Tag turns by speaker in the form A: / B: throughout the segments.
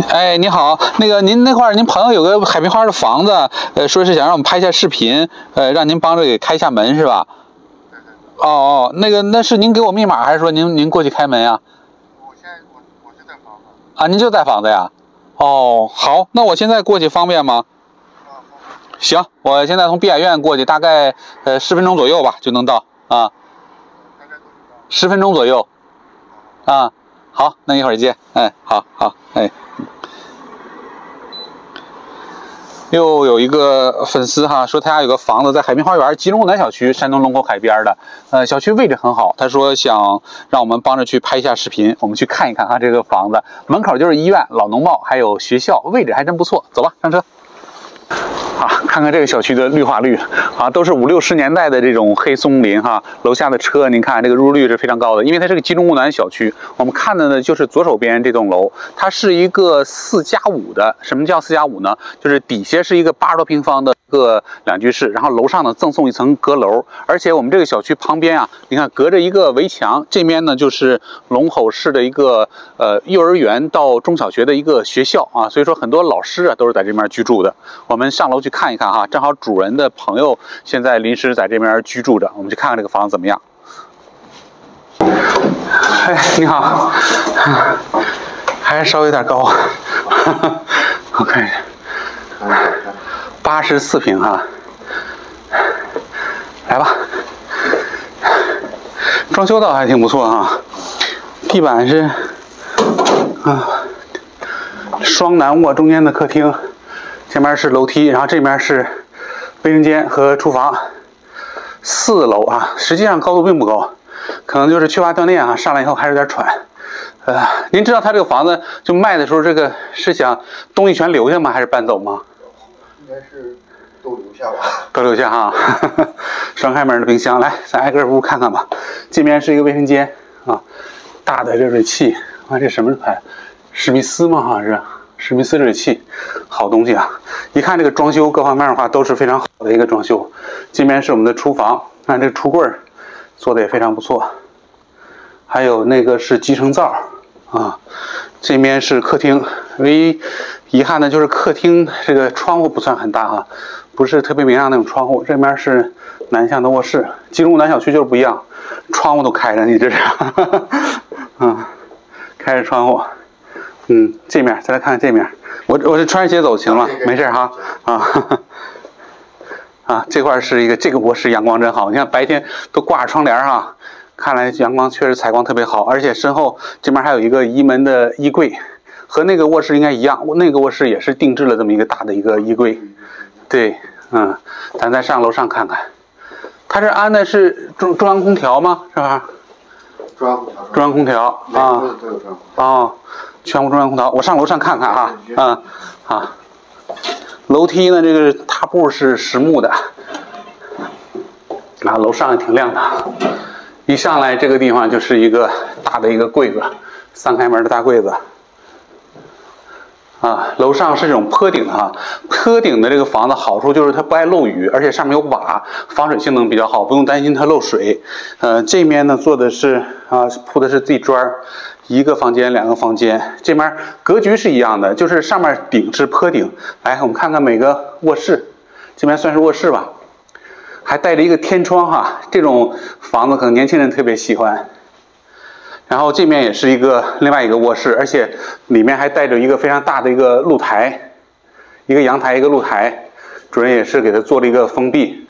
A: 哎，你好，那个您那块儿，您朋友有个海平花的房子，说是想让我们拍一下视频，让您帮着给开一下门是吧？哦，那是您给我密码，还是说您过去开门呀？
B: 我就在房子。
A: 啊，您就在房子呀？哦，好，那我现在过去方便吗？行，我现在从碧海苑过去，大概10分钟左右吧就能到啊。10分钟左右。啊，好，那一会儿见。哎，好，哎。又有一个粉丝哈说他家有个房子在海滨花园吉隆南小区，山东龙口海边的，小区位置很好，他说想让我们帮着去拍一下视频，我们去看一看哈这个房子，门口就是医院、老农贸还有学校，位置还真不错，走吧，上车。啊，看看这个小区的绿化率啊，都是50、60年代的这种黑松林哈。楼下的车，您看这个入住率是非常高的，因为它是个吉隆南小区。我们看的呢就是左手边这栋楼，它是一个4+5的。什么叫4+5呢？就是底下是一个80多平方的一个2居室，然后楼上呢赠送一层阁楼。而且我们这个小区旁边啊，你看隔着一个围墙，这边呢就是龙口市的一个幼儿园到中小学的一个学校啊，所以说很多老师啊都是在这边居住的。我们上楼去看一看哈，正好主人的朋友现在临时在这边居住着，我们去看看这个房子怎么样。哎，你好，还是稍微有点高，我看一下，84平哈，来吧，装修倒还挺不错哈，地板是双南卧，中间的客厅。前面是楼梯，然后这边是卫生间和厨房，4楼啊，实际上高度并不高，可能就是缺乏锻炼啊，上来以后还是有点喘。您知道他这个房子就卖的时候，这个是想东西全留下吗？还是搬走吗？
B: 应该是都留下吧。
A: 都留下哈，双开门的冰箱，来，咱挨个屋看看吧。这边是一个卫生间啊，大的热水器啊，这什么牌？史密斯吗？好像是。史密斯热水器，好东西啊！一看这个装修各方面的话都是非常好的一个装修。这边是我们的厨房，看这个橱柜做的也非常不错。还有那个是集成灶啊，这边是客厅。唯一遗憾的就是客厅这个窗户不算很大哈，不是特别明亮那种窗户。这边是南向的卧室，吉隆南小区就是不一样，窗户都开着，你这是，开着窗户。这面再来看看这面，我是穿着鞋走行了，没事哈这块是这个卧室阳光真好，你看白天都挂着窗帘哈，看来阳光确实采光特别好，而且身后这边还有一个移门的衣柜，和那个卧室应该一样，那个卧室也是定制了这么一个大的一个衣柜，对，咱再上楼上看看，它这安的是中央空调吗？是吧？
B: 中
A: 央空调啊，哦。全部中央空调，我上楼上看看啊，楼梯呢，这个踏步是实木的，楼上也挺亮的，一上来这个地方就是一个大的一个柜子，3开门的大柜子，楼上是这种坡顶坡顶的这个房子好处就是它不爱漏雨，而且上面有瓦，防水性能比较好，不用担心它漏水。这面呢做的是铺的是地砖。1个房间2个房间，这边格局是一样的，就是上面顶是坡顶。来，我们看看每个卧室，这边算是卧室吧，还带着一个天窗哈，这种房子可能年轻人特别喜欢。然后这面也是另外一个卧室，而且里面还带着一个非常大的一个露台，一个阳台一个露台，主人也是给它做了一个封闭。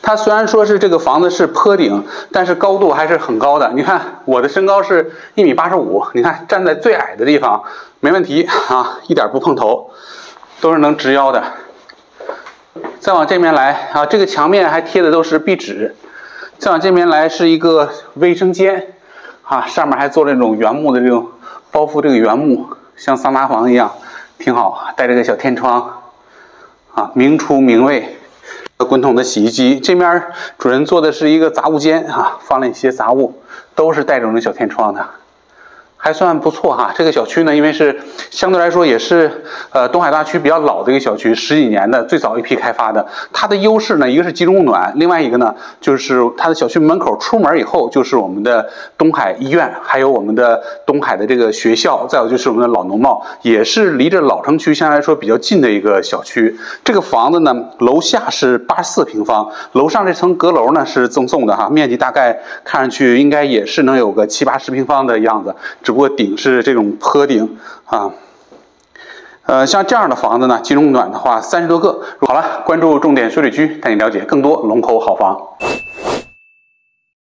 A: 它虽然说是这个房子是坡顶，但是高度还是很高的。你看我的身高是1.85米，你看站在最矮的地方没问题啊，一点不碰头，都是能直腰的。再往这边来啊，这个墙面还贴的都是壁纸。再往这边来是一个卫生间啊，上面还做了这种原木的这种包覆，这个原木像桑拿房一样，挺好，带这个小天窗啊，明厨明卫。滚筒的洗衣机，这面主人做的是一个杂物间啊，放了一些杂物，都是带这种小天窗的。还算不错哈。这个小区呢，因为是相对来说也是东海大区比较老的一个小区，10几年的最早一批开发的。它的优势呢，一个是集中供暖，另外一个呢就是它的小区门口出门以后就是我们的东海医院，还有我们的东海的这个学校，再有就是我们的老农贸，也是离着老城区相对来说比较近的一个小区。这个房子呢，楼下是84平方，楼上这层阁楼呢是赠送的哈，面积大概看上去应该也是能有个70、80平方的样子，只不过顶是这种坡顶啊。像这样的房子呢，集中供暖的话30多个。好了，关注重点水利区，带你了解更多龙口好房。